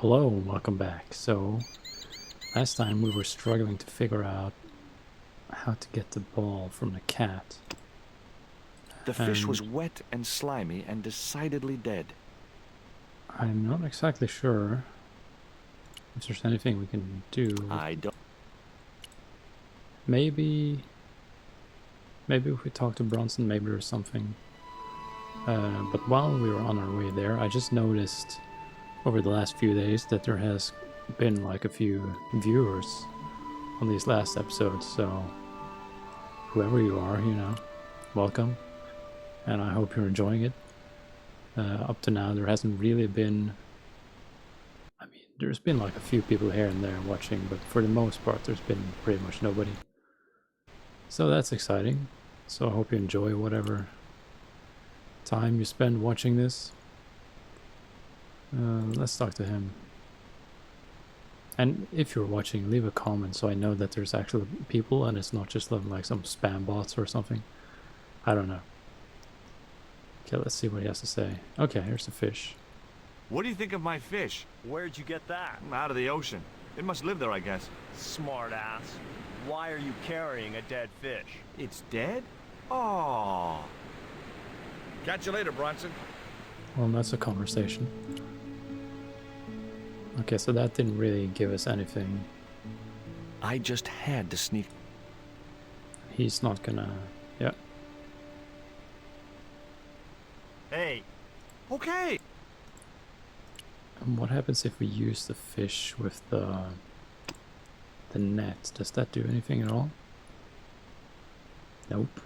Hello, welcome back. So, last time we were struggling to figure out how to get the ball from the cat. The fish And was wet and slimy and decidedly dead. I'm not exactly sure if there's anything we can do. I don't. Maybe if we talk to Bronson, maybe there's something. But while we were on our way there, I just noticed over the last few days that there has been like a few viewers on these last episodes. So, whoever you are, welcome. And I hope you're enjoying it. Up to now, there hasn't really been. I mean, there's been like a few people here and there watching, but for the most part, there's been pretty much nobody. So that's exciting. So I hope you enjoy whatever time you spend watching this. Let's talk to him. And if you're watching, leave a comment so I know that there's actually people and it's not just like some spam bots or something. I don't know. Okay, let's see what he has to say. Okay, here's the fish. What do you think of my fish? Where'd you get that? Out of the ocean. It must live there, I guess. Smart ass. Why are you carrying a dead fish? It's dead? Oh. Catch you later, Bronson. Well, that's a conversation. Okay, so that didn't really give us anything. I just had to sneak. He's not gonna... Yeah. Hey, Okay. And what happens if we use the fish with the net? Does that do anything at all? Nope.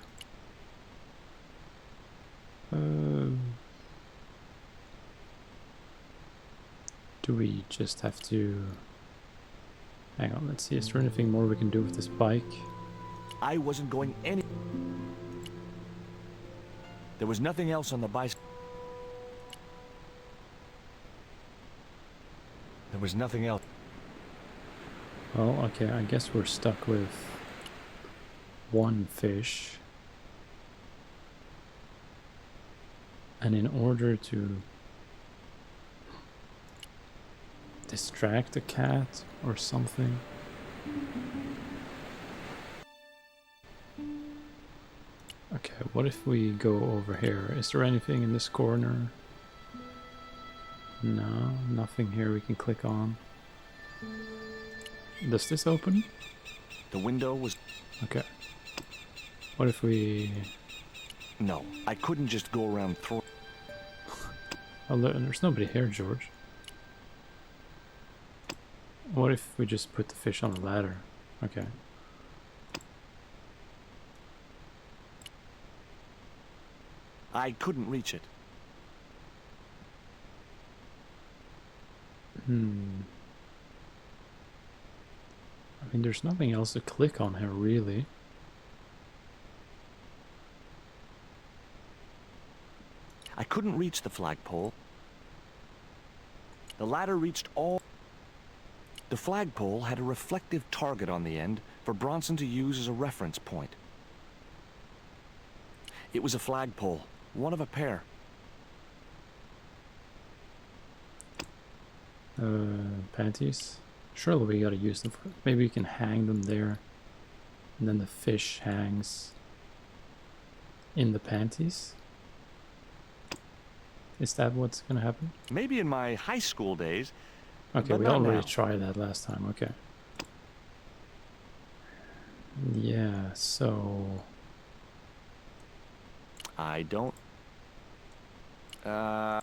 Do we just have to... Hang on, let's see. Is there anything more we can do with this bike? I wasn't going any. There was nothing else on the bicycle. There was nothing else. Well, okay, I guess we're stuck with one fish. And in order to distract the cat or something. Okay, what if we go over here? Is there anything in this corner? No, nothing here we can click on. Does this open? The window was. Okay. What if we... No, I couldn't just go around throwing. Oh, there's nobody here, George. What if we just put the fish on a ladder? Okay. I couldn't reach it. I mean, there's nothing else to click on here, really. I couldn't reach the flagpole. The ladder reached all. The flagpole had a reflective target on the end for Bronson to use as a reference point. It was a flagpole, one of a pair. Panties? Surely we gotta use them for... Maybe we can hang them there. And then the fish hangs in the panties? Is that what's gonna happen? Maybe in my high school days. Okay, But we not already now. tried that last time, okay. Yeah, so... I don't. I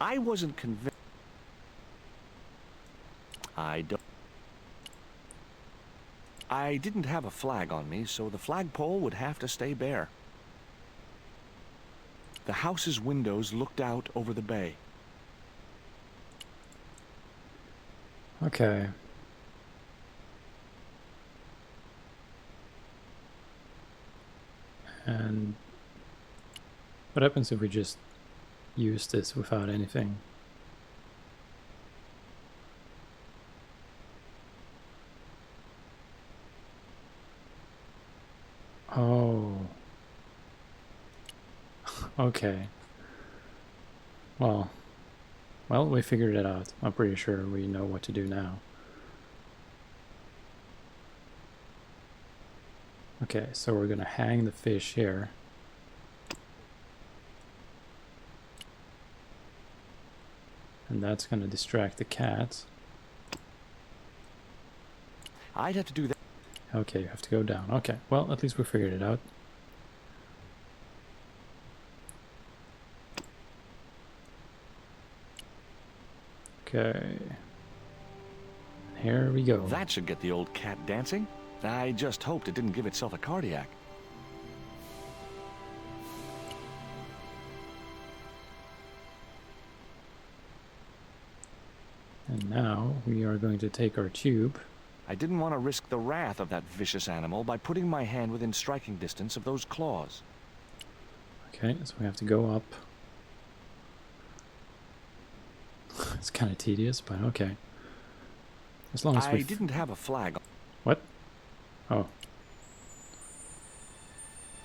wasn't convinced. I don't. I didn't have a flag on me, so the flagpole would have to stay bare. The house's windows looked out over the bay. Okay. And what happens if we just use this without anything? Oh. Okay. Well, Well, we figured it out. I'm pretty sure we know what to do now. Okay, so we're gonna hang the fish here. And that's gonna distract the cat. I'd have to do that. Okay, you have to go down. Okay, well, at least we figured it out. Okay. Here we go. That should get the old cat dancing. I just hoped it didn't give itself a cardiac. And now we are going to take our tube. I didn't want to risk the wrath of that vicious animal by putting my hand within striking distance of those claws. Okay, so we have to go up. It's kind of tedious, but okay. As long as I we... didn't have a flag. What? Oh.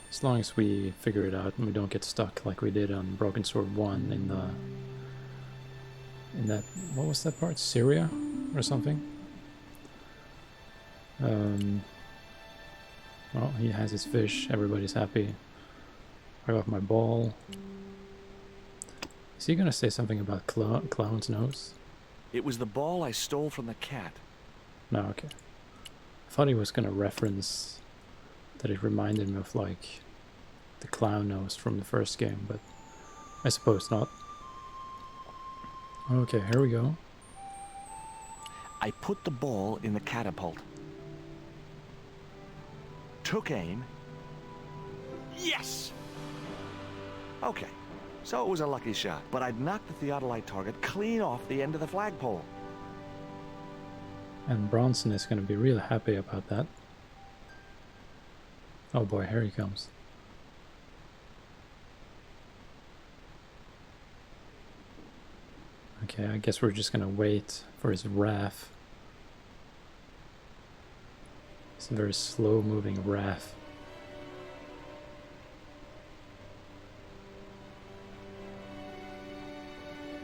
As long as we figure it out and we don't get stuck like we did on Broken Sword 1 in the... In that... What was that part? Syria? Or something? Well, he has his fish. Everybody's happy. I got my ball. Is he gonna say something about Clown's nose? It was the ball I stole from the cat. No, okay. I thought he was gonna reference that it reminded me of, like, the clown nose from the first game, but I suppose not. Okay, here we go. I put the ball in the catapult. Took aim. Yes! Okay, so it was a lucky shot, but I'd knocked the theodolite target clean off the end of the flagpole. And Bronson is gonna be really happy about that. Oh boy, here he comes. Okay, I guess we're just gonna wait for his wrath. It's a very slow moving wrath.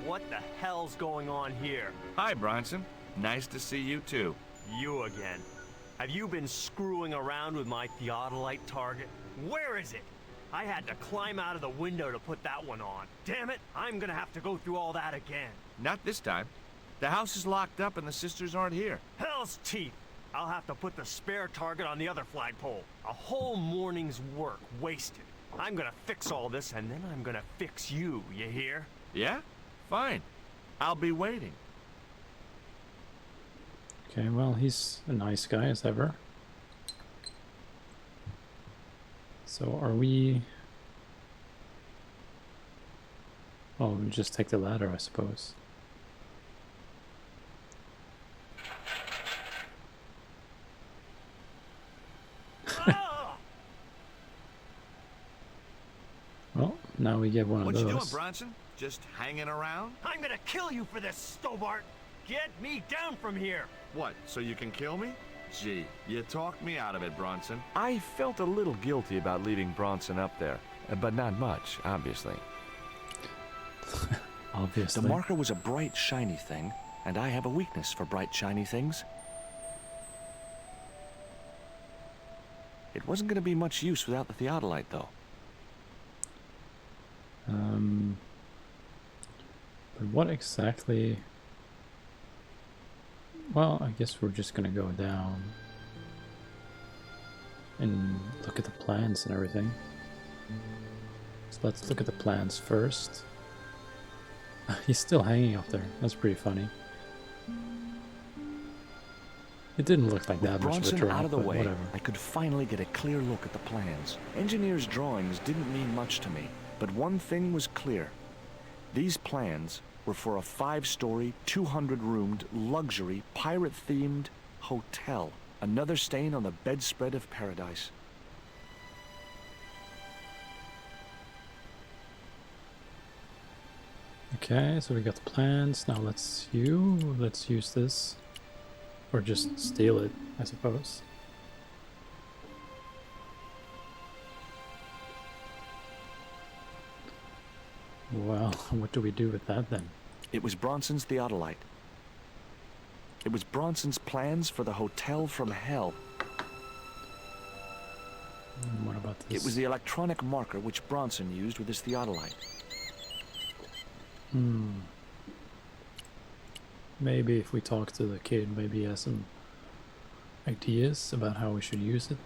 What the hell's going on here? Hi, Bronson. Nice to see you, too. You again. Have you been screwing around with my theodolite target? Where is it? I had to climb out of the window to put that one on. Damn it, I'm gonna have to go through all that again. Not this time. The house is locked up and the sisters aren't here. Hell's teeth! I'll have to put the spare target on the other flagpole. A whole morning's work wasted. I'm gonna fix all this and then I'm gonna fix you, you hear? Yeah? Fine. I'll be waiting. Okay, well, he's a nice guy as ever. So are we... Oh, we just take the ladder, I suppose. Ah! Well, now we get one What of you those. doing, Bronson? Just hanging around? I'm gonna kill you for this, Stobart! Get me down from here! What, so you can kill me? Gee, you talked me out of it, Bronson. I felt a little guilty about leaving Bronson up there, but not much, obviously. Obviously. The marker was a bright, shiny thing, and I have a weakness for bright, shiny things. It wasn't going to be much use without the theodolite, though. But what exactly... Well, I guess we're just gonna go down and look at the plans and everything. So let's look at the plans first. He's still hanging up there. That's pretty funny. It didn't look like that much of a Bronson drop, out of the but way, whatever. I could finally get a clear look at the plans. Engineers' drawings didn't mean much to me, but one thing was clear. These plans were for a 5-story, 200-roomed, luxury, pirate-themed hotel. Another stain on the bedspread of paradise. Okay, so we got the plans. Now let's use this. Or just steal it, I suppose. Well, what do we do with that then? It was Bronson's theodolite. It was Bronson's plans for the hotel from hell. What about this? It was the electronic marker which Bronson used with his theodolite. Maybe if we talk to the kid, maybe he has some ideas about how we should use it.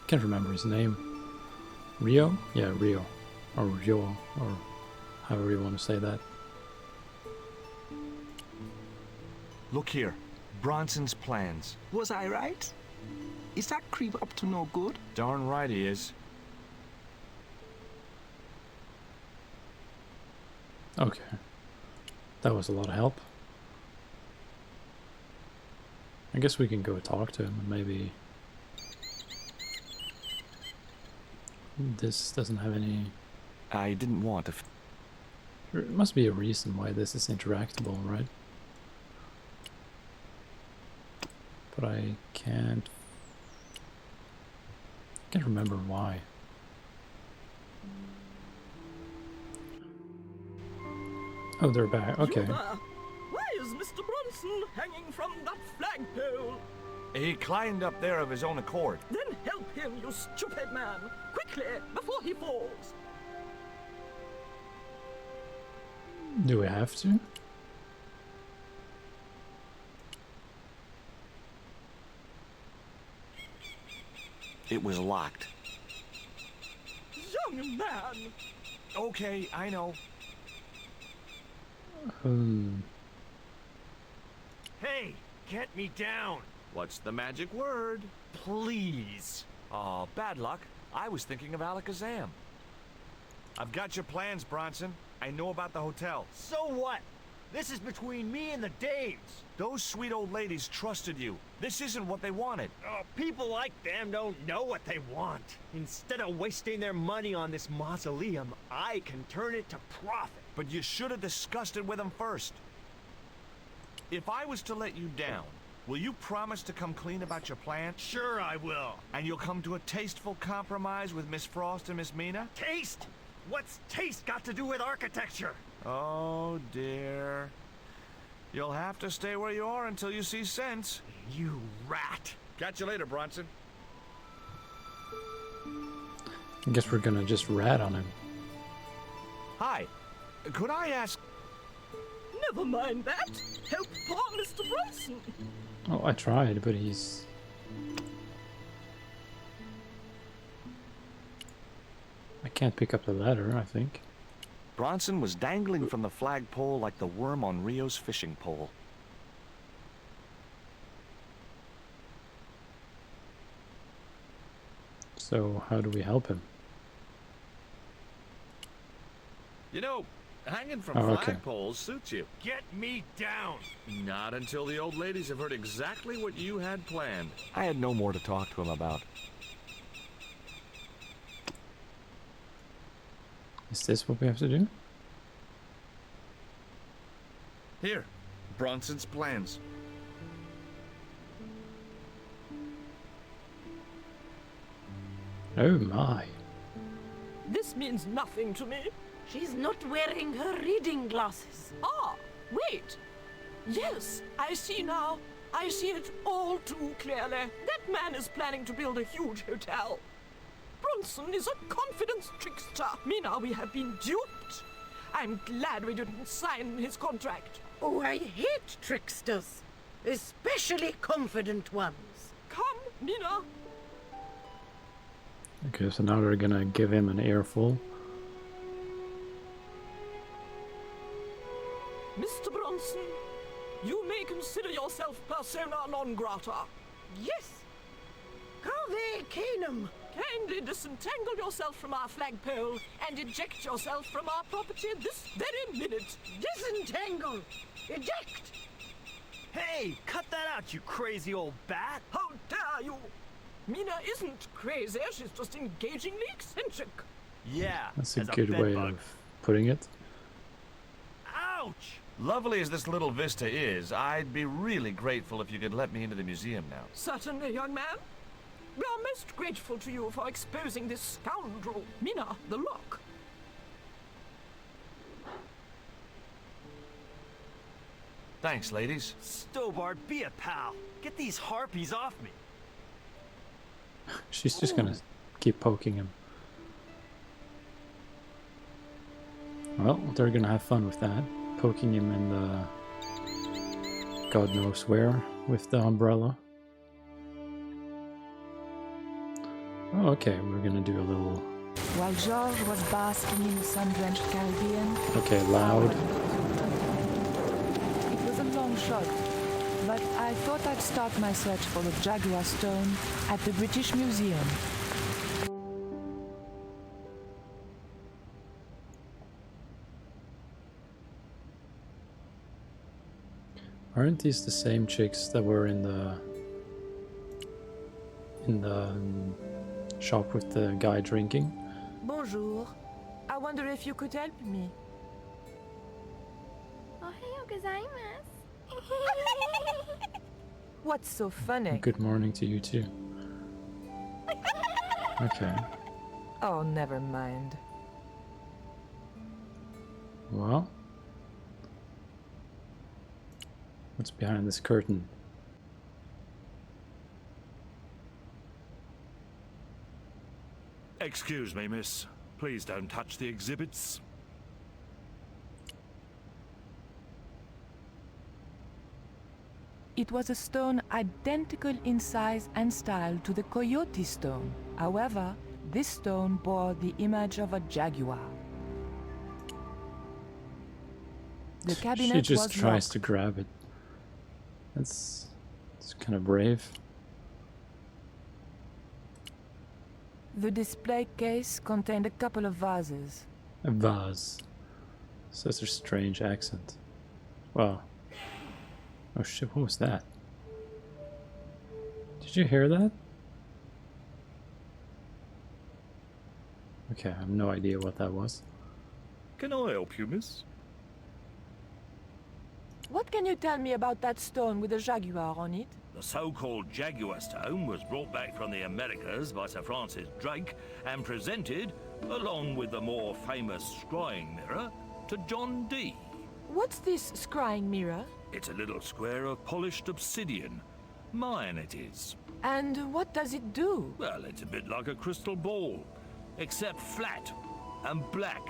Can't remember his name. Rio? Yeah, Rio. Or Rio, or however you want to say that. Look here. Bronson's plans. Was I right? Is that creep up to no good? Darn right he is. Okay. That was a lot of help. I guess we can go talk to him and maybe... This doesn't have any... I didn't want to... There must be a reason why this is interactable, right? But I can't remember why. Oh, they're back. Okay. Why is Mr. Bronson hanging from that flagpole? He climbed up there of his own accord. Then help him, you stupid man! Quickly, before he falls! Do we have to? It was locked. Young man! Okay, I know. Hey, get me down, What's the magic word? please. Oh, bad luck. I was thinking of Alakazam. I've got your plans, Bronson. I know about the hotel. So what? This is between me and the Daves. Those sweet old ladies trusted you. This isn't what they wanted. People like them don't know what they want. Instead of wasting their money on this mausoleum, I can turn it to profit. But you should have discussed it with them first. If I was to let you down, will you promise to come clean about your plan? Sure I will. And you'll come to a tasteful compromise with Miss Frost and Miss Mina? Taste? What's taste got to do with architecture? Oh, dear. You'll have to stay where you are until you see sense. You rat. Catch you later, Bronson. I guess we're gonna just rat on him. Hi. Could I ask... Never mind that. Help poor Mr. Bronson. Oh, I tried, but he's... I can't pick up the ladder, I think. Bronson was dangling from the flagpole like the worm on Rio's fishing pole. So, how do we help him? You know, hanging from Oh, okay. flagpoles suits you. Get me down. Not until the old ladies have heard exactly what you had planned. I had no more to talk to him about. Is this what we have to do? Here, Bronson's plans. Oh my. This means nothing to me. She's not wearing her reading glasses. Ah, wait. Yes, I see now. I see it all too clearly. That man is planning to build a huge hotel. Bronson is a confidence trickster. Mina, we have been duped. I'm glad we didn't sign his contract. Oh, I hate tricksters, especially confident ones. Come, Mina. Okay, so now they're gonna give him an earful. Mr. Bronson, you may consider yourself persona non grata. Yes. Cave Canum. Kindly disentangle yourself from our flagpole and eject yourself from our property this very minute. Disentangle. Eject. Hey, cut that out, you crazy old bat. How dare you! Mina isn't crazy, she's just engagingly eccentric. Yeah, That's a as good bed way bug. of putting it. Ouch! Lovely as this little vista is, I'd be really grateful if you could let me into the museum now. Certainly, young man. We are most grateful to you for exposing this scoundrel, Mina the Lock. Thanks, ladies. Stobart, be a pal. Get these harpies off me. She's just gonna keep poking him. Well, they're gonna have fun with that. Poking him in the... God knows where with the umbrella. Oh, okay, we're gonna do a little... While George was basking in the sun-drenched Caribbean, Okay, loud. it was a long shot, but I thought I'd start my search for the Jaguar Stone at the British Museum. Aren't these the same chicks that were in the shop with the guy drinking? Bonjour. I wonder if you could help me. Ohayou gozaimasu. What's so funny? Good morning to you too. Okay. Oh, never mind. Well, what's behind this curtain? Excuse me, miss. Please don't touch the exhibits. It was a stone identical in size and style to the Coyote Stone. However, this stone bore the image of a jaguar. The cabinet She just was tries locked. to grab it. That's kind of brave. The display case contained a couple of vases. A vase. Such a strange accent. Wow. Oh shit, what was that? Did you hear that? Okay, I have no idea what that was. Can I help you, miss? What can you tell me about that stone with a jaguar on it? The so-called Jaguar Stone was brought back from the Americas by Sir Francis Drake and presented, along with the more famous scrying mirror, to John Dee. What's this scrying mirror? It's a little square of polished obsidian. Mine it is. And what does it do? Well, it's a bit like a crystal ball, except flat and black.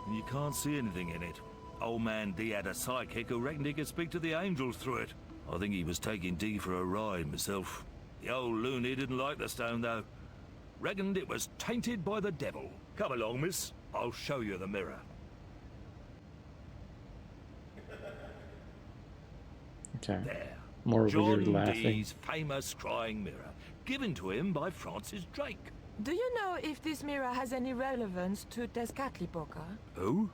And you can't see anything in it. Old man Dee had a psychic who reckoned he could speak to the angels through it. I think he was taking Dee for a ride myself. The old loony didn't like the stone, though. Reckoned it was tainted by the devil. Come along, miss. I'll show you the mirror. Okay. There. More John weird laughing. Dee's famous scrying mirror, given to him by Francis Drake. Do you know if this mirror has any relevance to Tezcatlipoca? Who?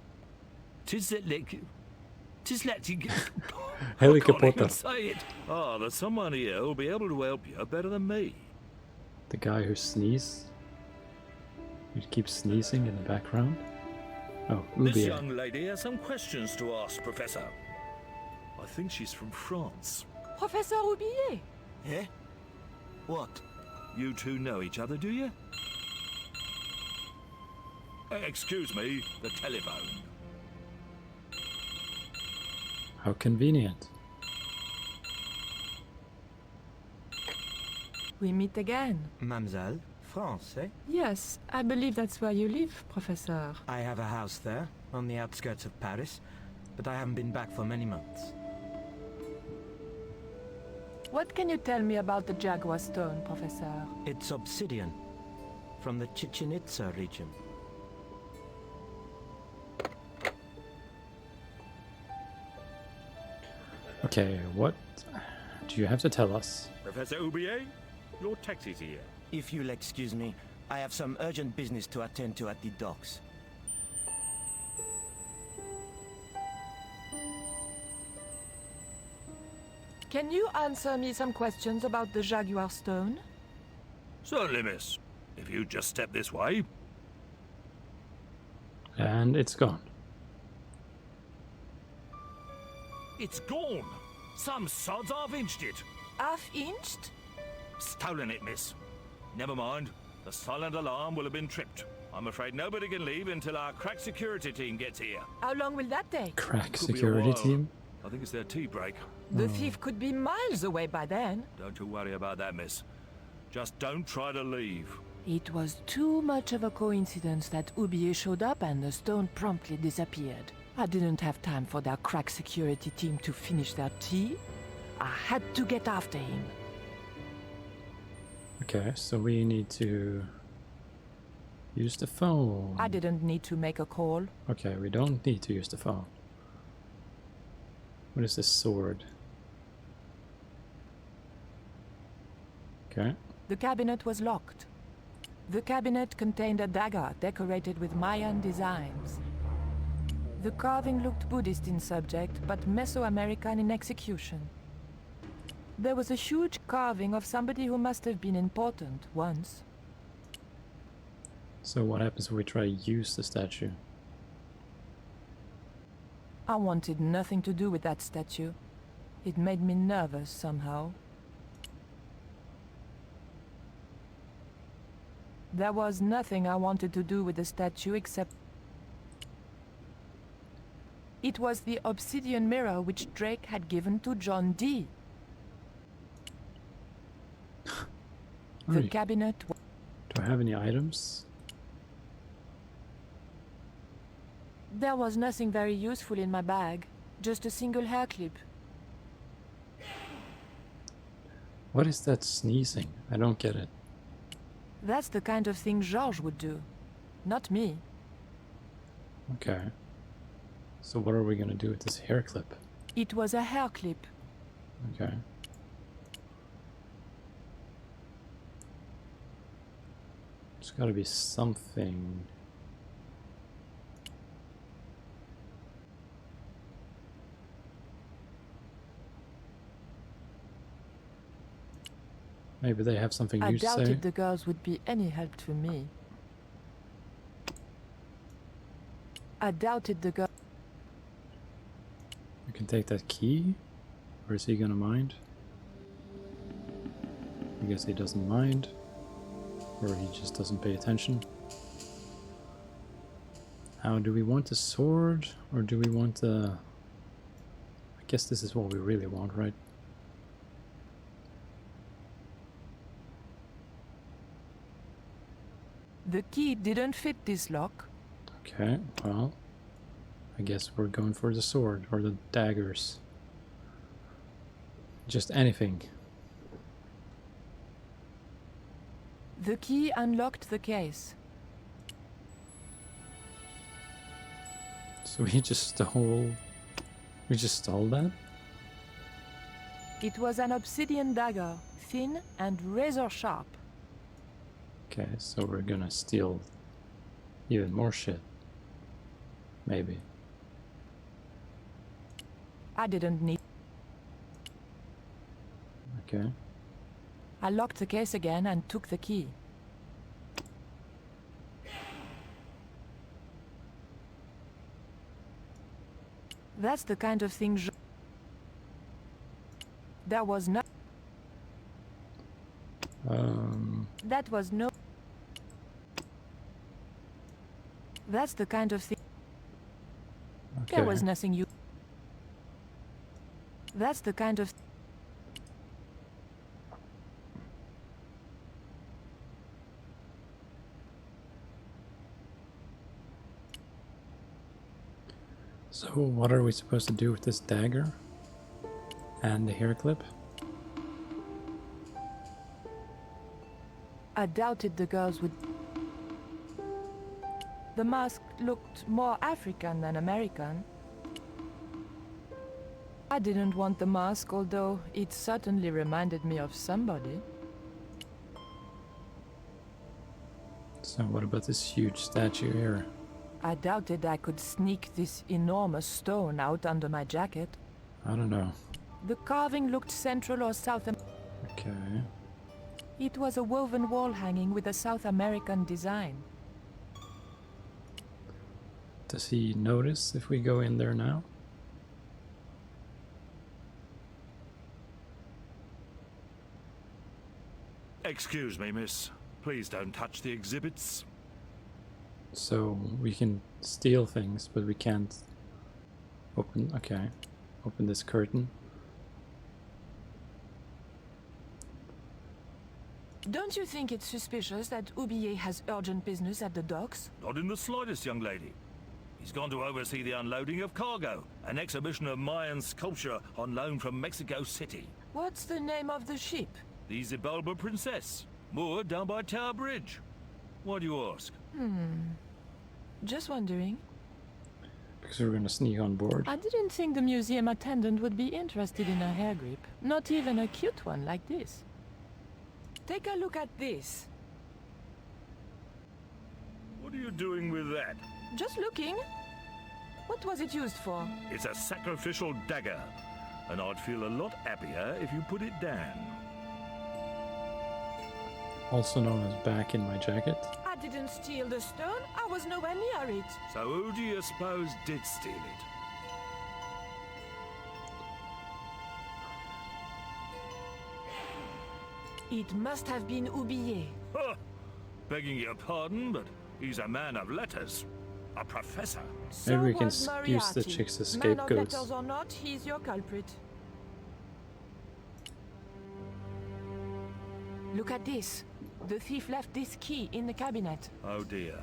Tis like... I can't Helicopter. even say it. Ah, there's someone here who'll be able to help you better than me. The guy who sneezed? Who keeps sneezing in the background? Oh, This Ubi. young lady has some questions to ask, Professor. I think she's from France. Professor Roubillet? Eh? What? You two know each other, do you? Excuse me, the telephone. How convenient. We meet again. Mademoiselle, France, eh? Yes, I believe that's where you live, Professor. I have a house there, on the outskirts of Paris, but I haven't been back for many months. What can you tell me about the Jaguar Stone, Professor? It's obsidian, from the Chichen Itza region. Okay, what do you have to tell us? Professor Oubier, your taxi's here. If you'll excuse me, I have some urgent business to attend to at the docks. Can you answer me some questions about the Jaguar Stone? Certainly, miss. If you just step this way. And it's gone. It's gone. Some sods half-inched it. Half-inched? Stolen it, miss. Never mind. The silent alarm will have been tripped. I'm afraid nobody can leave until our crack security team gets here. How long will that take? Crack Could be a security while. team? I think it's their tea break. The thief could be miles away by then. Don't you worry about that, miss. Just don't try to leave. It was too much of a coincidence that Oublier showed up and the stone promptly disappeared. I didn't have time for their crack security team to finish their tea. I had to get after him. Okay, so we need to use the phone. I didn't need to make a call. Okay, we don't need to use the phone. What is this sword? Okay. The cabinet was locked. The cabinet contained a dagger decorated with Mayan designs. The carving looked Buddhist in subject, but Mesoamerican in execution. There was a huge carving of somebody who must have been important once. So what happens if we try to use the statue? I wanted nothing to do with that statue. It made me nervous somehow. There was nothing I wanted to do with the statue except... It was the obsidian mirror which Drake had given to John Dee. The cabinet... Do I have any items? There was nothing very useful in my bag. Just a single hair clip. What is that sneezing? I don't get it. That's the kind of thing Georges would do. Not me. Okay. So what are we gonna do with this hair clip? It was a hair clip. Okay. There's gotta be something. Maybe they have something I you say. doubted the girls would be any help to me. I doubted the girl. You can take that key? Or is he gonna mind? I guess he doesn't mind. Or he just doesn't pay attention. How do we want the sword? Or do we want the... I guess this is what we really want, right? The key didn't fit this lock. Okay, well... I guess we're going for the sword, or the daggers. Just anything. The key unlocked the case. So we just stole... We just stole that? It was an obsidian dagger, thin and razor sharp. Okay, so we're gonna steal even more shit. Maybe. I didn't need... Okay. I locked the case again and took the key. That's the kind of thing... There was no... That was no... That's the kind of thing... Okay. There was nothing you... That's the kind of... So what are we supposed to do with this dagger? And the hair clip? I doubted the girls would... The mask looked more African than American. I didn't want the mask, although it certainly reminded me of somebody. So what about this huge statue here? I doubted I could sneak this enormous stone out under my jacket. I don't know. The carving looked Central or South American. Okay. It was a woven wall hanging with a South American design. Does he notice if we go in there now? Excuse me, miss. Please don't touch the exhibits. So we can steal things, but we can't open. Okay, open this curtain. Don't you think it's suspicious that Oublier has urgent business at the docks? Not in the slightest, young lady. He's gone to oversee the unloading of cargo, an exhibition of Mayan sculpture on loan from Mexico City. What's the name of the ship? The Xibalba Princess, moored down by Tower Bridge. Why do you ask? Just wondering. Because we're gonna sneak on board. I didn't think the museum attendant would be interested in a hair grip. Not even a cute one like this. Take a look at this. What are you doing with that? Just looking. What was it used for? It's a sacrificial dagger, and I'd feel a lot happier if you put it down. Also known as back in my jacket. I didn't steal the stone. I was nowhere near it. So who do you suppose did steal it? It must have been Oublier. Huh. Begging your pardon, but he's a man of letters. A professor. So Maybe we can was use the Moriarty. chicks as Man of scapegoats. letters or not, he's your culprit. Look at this. The thief left this key in the cabinet. Oh dear.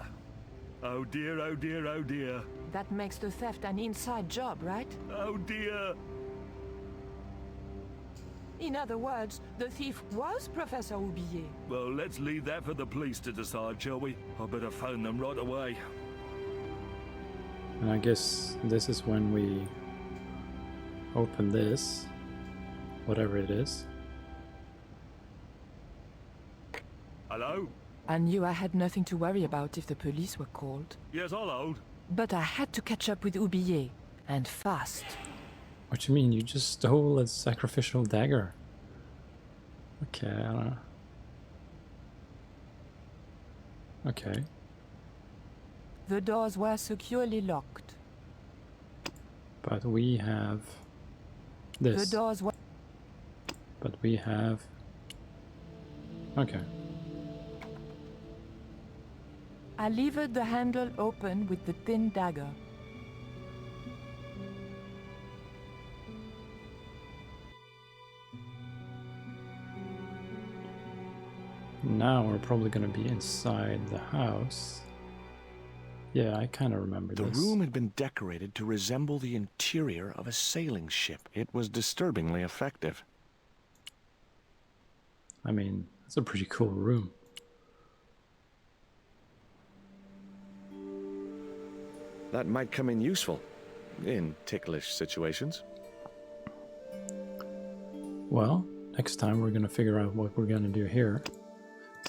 Oh dear, oh dear, oh dear. That makes the theft an inside job, right? Oh dear. In other words, the thief was Professor Oublier. Well, let's leave that for the police to decide, shall we? I better phone them right away. And I guess this is when we open this, whatever it is. Hello? I knew I had nothing to worry about if the police were called. Yes, I'll hold. But I had to catch up with Oublier, and fast. What do you mean? You just stole a sacrificial dagger? Okay, I don't know. Okay. The doors were securely locked. But we have this. The doors were... But we have... Okay. I levered the handle open with the thin dagger. Now we're probably going to be inside the house. Yeah, I kind of remember The this. room had been decorated to resemble the interior of a sailing ship. It was disturbingly effective. I mean, it's a pretty cool room. That might come in useful in ticklish situations. Well, next time we're going to figure out what we're going to do here.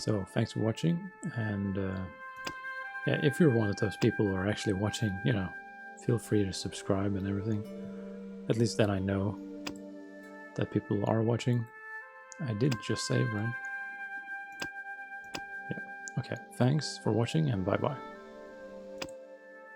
So, thanks for watching, and yeah, if you're one of those people who are actually watching, you know, feel free to subscribe and everything. At least that I know that people are watching. I did just save, right? Yeah. Okay, thanks for watching, and bye-bye.